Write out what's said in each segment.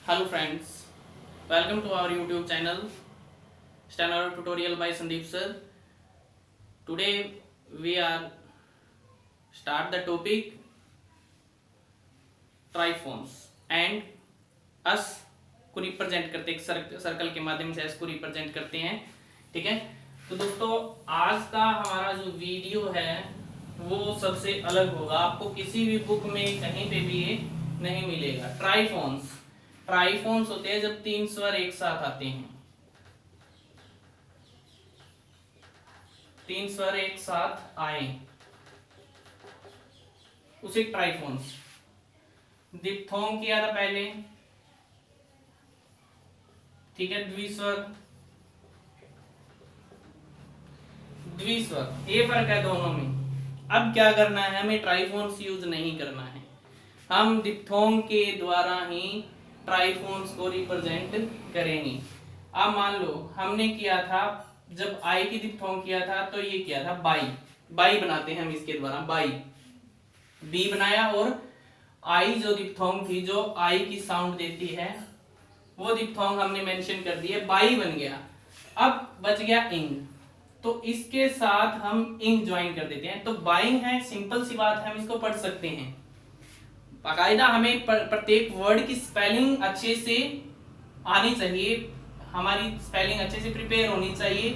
Hello friends, welcome to our YouTube channel Standard Tutorial by Sandeep sir. Today we are start the topic ट्राइफॉन्स and अस को represent करते एक circle के माध्यम से अस को रिप्रेजेंट करते हैं। ठीक है, तो दोस्तों आज का हमारा जो वीडियो है वो सबसे अलग होगा। आपको किसी भी बुक में कहीं पे भी ये नहीं मिलेगा। ट्राइफॉन्स होते हैं जब तीन स्वर एक साथ आते हैं, तीन स्वर एक साथ आए उसे ट्राइफॉन्स। दिप्थोंग किया था पहले, ठीक है, द्विस्वर, ये फर्क है दोनों में। अब क्या करना है, हमें ट्राइफॉन्स यूज नहीं करना है, हम दिप्थोंग के द्वारा ही ट्राइफॉन्स को रिप्रेजेंट करेंगे। अब मान लो हमने किया था, जब आई की दिप्थोंग किया था तो ये किया था बाई बनाते हैं हम इसके द्वारा, बी बनाया और आई जो दिप्थोंग थी जो आई की साउंड देती है वो दिप्थोंग हमने मेंशन कर दी है, बाई बन गया। अब बच गया इंग, तो इसके साथ हम इंग ज्वाइन कर देते हैं, तो बाइंग है, सिंपल सी बात है, हम इसको पढ़ सकते हैं। बाकायदा हमें प्रत्येक वर्ड की स्पेलिंग अच्छे से आनी चाहिए, हमारी स्पेलिंग अच्छे से प्रिपेयर होनी चाहिए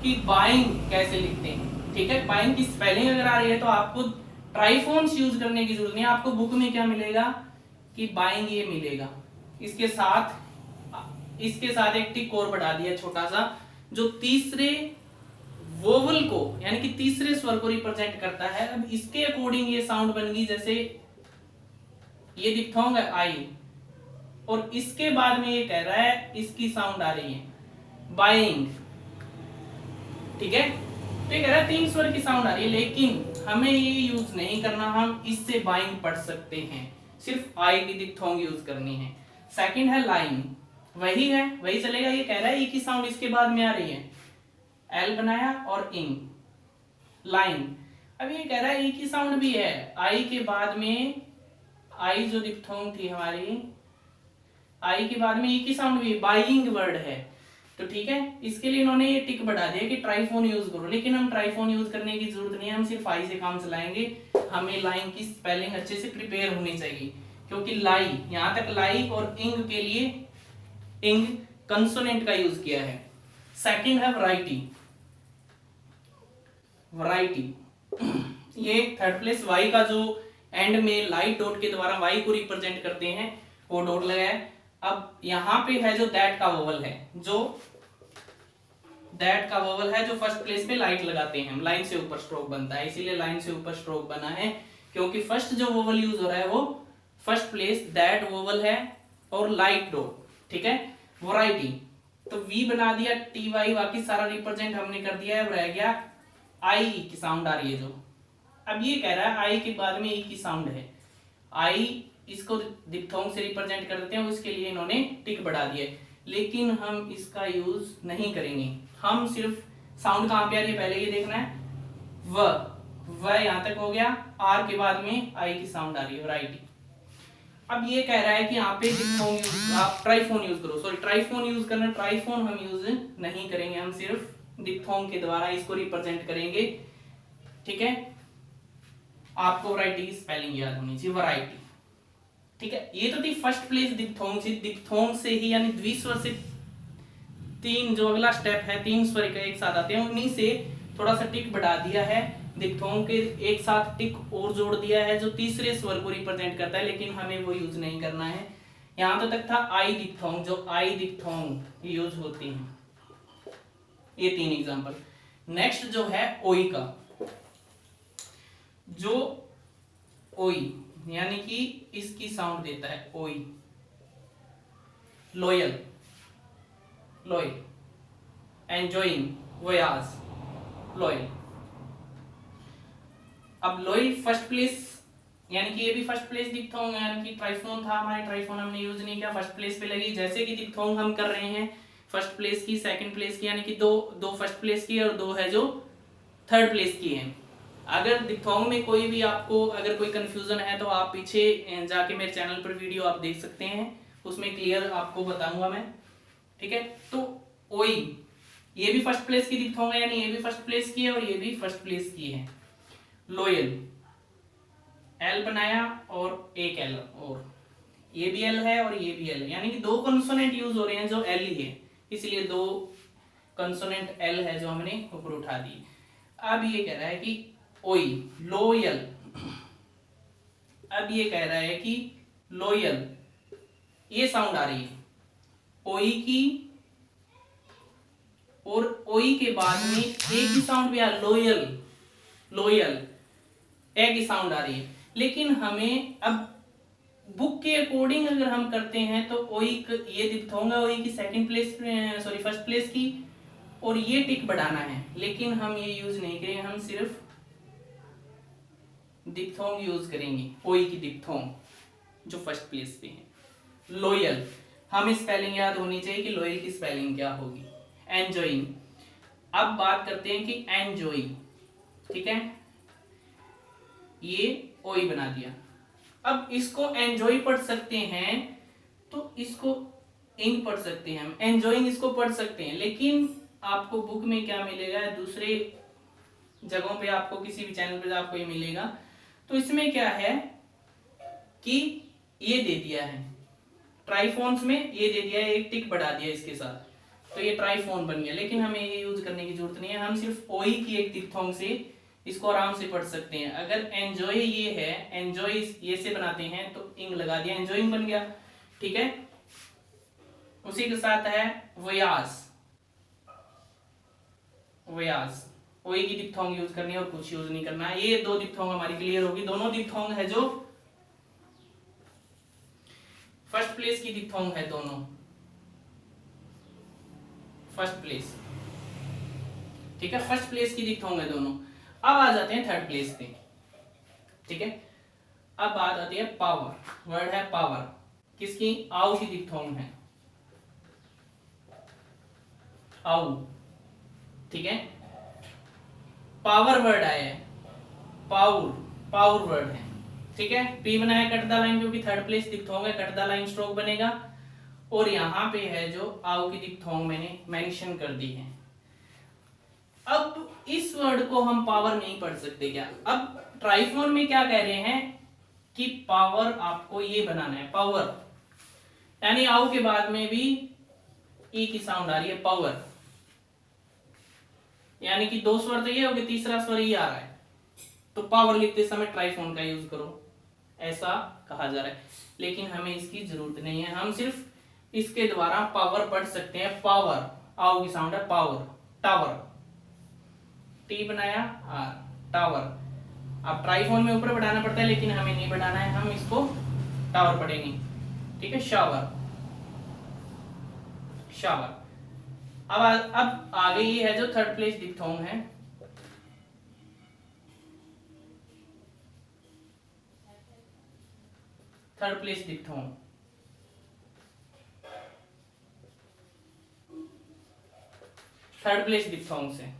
कि बाइंग कैसे लिखते हैं। ठीक है, बाइंग की स्पेलिंग अगर आ रही है तो आपको ट्राइफॉन्स यूज करने की जरूरत नहीं है। आपको बुक में क्या मिलेगा कि बाइंग ये मिलेगा, इसके साथ एक टिक और बढ़ा दिया छोटा सा, जो तीसरे वोवल को यानी कि तीसरे स्वर को रिप्रेजेंट करता है। अब इसके अकॉर्डिंग ये साउंड बन गई, जैसे ये दिप्थोंग है आई और इसके बाद में ये कह रहा है इसकी साउंड आ रही है बाइंग। ठीक है, तो ये कह रहा है तीन स्वर की साउंड आ रही है, लेकिन हमें ये यूज नहीं करना, हम इससे बाइंग पढ़ सकते हैं, सिर्फ आई की दिप्थोंग यूज करनी है। सेकंड है लाइन, वही है, वही चलेगा। ये कह रहा है ई की साउंड इसके बाद में आ रही है, एल बनाया और इंग, लाइन। अब ये कह रहा है ई की साउंड भी है, आई के बाद में, आई जो दिप्थोंग थी हमारी, आई के बाद में ई की साउंड भी, बाइंग वर्ड है। तो ठीक है, इसके लिए इन्होंने ये टिक बढ़ा दिया कि ट्राइफोन यूज करो, लेकिन हम ट्राइफोन यूज करने की जरूरत नहीं है, हम सिर्फ आई से काम चलाएंगे। हमें लाइन की स्पेलिंग अच्छे से प्रिपेयर होनी चाहिए, क्योंकि लाई, यहां तक लाई और इंग के लिए इंग कंसोनेंट का यूज किया है। सेकंड है वैरायटी, ये थर्ड प्लेस वाई का जो एंड में लाइट डॉट के द्वारा वाई को रिप्रेजेंट करते हैं वो डॉट लगाया। अब यहां पे है जो दैट का वोवल है, जो फर्स्ट प्लेस पे लाइट लगाते हैं हम, लाइन से ऊपर स्ट्रोक बनता है, इसीलिए लाइन से ऊपर स्ट्रोक बना है, क्योंकि फर्स्ट जो वोवल यूज हो रहा है वो फर्स्ट प्लेस दैट वोवल है और लाइट डॉट। ठीक है, वैरायटी, तो वी बना दिया टी वाई, बाकी सारा रिप्रेजेंट हमने कर दिया है। रह गया आई की साउंड आ रही है जो, अब ये कह रहा है आई के बाद में ई की साउंड है, आई इसको दिप्थोंग से रिप्रेजेंट कर देते हैं, उसके लिए इन्होंने टिक बढ़ा दिया, लेकिन हम इसका यूज नहीं करेंगे। हम सिर्फ साउंड कहां पे आ रही है पहले ये देखना है, व यहां तक हो गया, आर के बाद में आई की साउंड आ रही है, वैरायटी। अब ये कह रहा है कि यहाँ पे आप ट्राइफोन यूज करो, सॉरी ट्राइफोन यूज करना, ट्राइफोन हम यूज नहीं करेंगे, हम सिर्फ दिप्थोंग के द्वारा इसको रिप्रेजेंट करेंगे। ठीक है, आपको वैरायटी की स्पेलिंग याद होनी चाहिए, वैरायटी। ठीक है, ये तो थी फर्स्ट प्लेस दिप्थोंग से, दिप्थोंग से ही यानी द्विस्वर से तीन, जो अगला स्टेप है तीन स्वर का एक साथ आते हैं, उन्हीं से थोड़ा सा टिक बढ़ा दिया है, दिप्थोंग के एक साथ टिक और जोड़ दिया है जो तीसरे स्वर को रिप्रेजेंट करता है, लेकिन हमें वो यूज नहीं करना है। यहां तो तक था आई दिप्थोंग, जो आई दिप्थोंग यूज होती है, ये तीन एग्जांपल। नेक्स्ट जो है ओई का, जो ओई यानी कि इसकी साउंड देता है ओई, लॉयल, एंजॉइंग, वोयाज, लॉयल। अब लॉयल फर्स्ट प्लेस, यानी कि ये भी फर्स्ट प्लेस दिप्थोंग, यानी कि ट्राइफोन था हमारे, ट्राइफोन हमने यूज नहीं किया, फर्स्ट प्लेस पे लगी। जैसे कि दिप्थोंग हम कर रहे हैं फर्स्ट प्लेस की, सेकंड प्लेस की, यानी कि दो फर्स्ट प्लेस की और दो है जो थर्ड प्लेस की है। अगर दिप्थोंग में कोई भी आपको अगर कोई कंफ्यूजन है तो आप पीछे जाके मेरे चैनल पर वीडियो आप देख सकते हैं, उसमें क्लियर आपको बताऊंगा मैं, ठीक है। तो ओई ये भी फर्स्ट प्लेस की डिप्थोंग है, यानी ये भी फर्स्ट प्लेस की है और ये भी फर्स्ट प्लेस की है। लोयल एल बनाया और एक एल, और ये भी एल है और ये भी एल है, यानी कि दो कंसोनेंट यूज हो रहे हैं जो एल ही है, इसलिए दो कंसोनेंट एल है जो हमने ऊपर उठा दी। अब ये कह रहा है कि ओई लोयल, अब ये कह रहा है कि लोयल ये साउंड आ रही है ओई की, और ओई के बाद में ए की साउंड भी आ, लोयल लोयल ए की साउंड आ रही है। लेकिन हमें अब बुक के अकॉर्डिंग अगर हम करते हैं तो ओई ये डिप्थोंग है ओई की second place, sorry first place की, और ये टिक बढ़ाना है, लेकिन हम ये यूज नहीं करेंगे, हम सिर्फ डिप्थोंग यूज करेंगे, ओई की डिप्थोंग जो फर्स्ट प्लेस पे है। लोयल हमें स्पेलिंग याद होनी चाहिए कि लोयल की स्पेलिंग क्या होगी। एंजॉइंग, अब बात करते हैं कि एंजॉइंग, ठीक है, ये ओई बना दिया। अब इसको एंजॉय पढ़ सकते हैं तो इसको इन पढ़ सकते हैं, हम एंजॉइंग इसको पढ़ सकते हैं, लेकिन आपको बुक में क्या मिलेगा, दूसरे जगहों पे आपको किसी भी चैनल पे आपको ये मिलेगा, तो इसमें क्या है कि ये दे दिया है ट्राइफोन्स में, ये दे दिया है, एक टिक बढ़ा दिया इसके साथ, तो ये ट्राइफोन बन गया। लेकिन हमें ये यूज करने की जरूरत नहीं है, हम सिर्फ ओई की एक डिप्थोंग से इसको आराम से पढ़ सकते हैं। अगर एंजॉय ये है, एंजॉय ये से बनाते हैं तो इंग लगा दिया, एंजॉइंग बन गया, ठीक है। उसी के साथ है वयास, वयास ओई की डिप्थोंग यूज करनी है और कुछ यूज नहीं करना है। ये दो डिप्थोंग हमारी क्लियर होगी, दोनों डिप्थोंग है जो फर्स्ट प्लेस की डिप्थोंग है, दोनों फर्स्ट प्लेस, ठीक है, फर्स्ट प्लेस की डिप्थोंग है दोनों। अब आ जाते हैं थर्ड प्लेस पे, ठीक है। अब बात आती है पावर, वर्ड है पावर, किसकी, आउ की डिप्थोंग है, आउ, ठीक है। पावर वर्ड आया है, पाउर, पाउर वर्ड है, ठीक है। पी बनाया कट द लाइन, क्योंकि थर्ड प्लेस डिप्थोंग है, कट द लाइन स्ट्रोक बनेगा, और यहां पे है जो आउ की डिप्थोंग मैंने मेंशन कर दी है। अब इस वर्ड को हम पावर नहीं पढ़ सकते क्या, अब ट्राइफोन में क्या कह रहे हैं कि पावर आपको ये बनाना है, पावर, यानी आउ के बाद में भी ई की साउंड आ रही है, पावर, यानी कि दो स्वर तो ये हो गए, तीसरा स्वर ये आ रहा है, तो पावर लिखते समय ट्राइफोन का यूज करो, ऐसा कहा जा रहा है। लेकिन हमें इसकी जरूरत नहीं है, हम सिर्फ इसके द्वारा पावर पढ़ सकते हैं, पावर, आउ की साउंड है पावर, टावर, टी बनाया आर, टावर। अब ट्राइफोन में ऊपर बढ़ाना पड़ता है, लेकिन हमें नहीं बढ़ाना है, हम इसको टावर पढ़ेंगे, ठीक है। Shower, shower. अब आगे ये है जो थर्ड प्लेस डिप्थोंग है, third place diphthong, third place diphthong से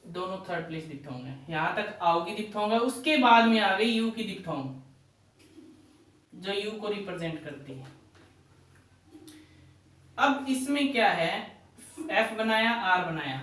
दोनों थर्ड प्लेस डिप्थोंग है। यहां तक आउ की डिप्थोंग है, उसके बाद में आ गई यू की डिप्थोंग जो यू को रिप्रेजेंट करती है। अब इसमें क्या है, एफ बनाया आर बनाया,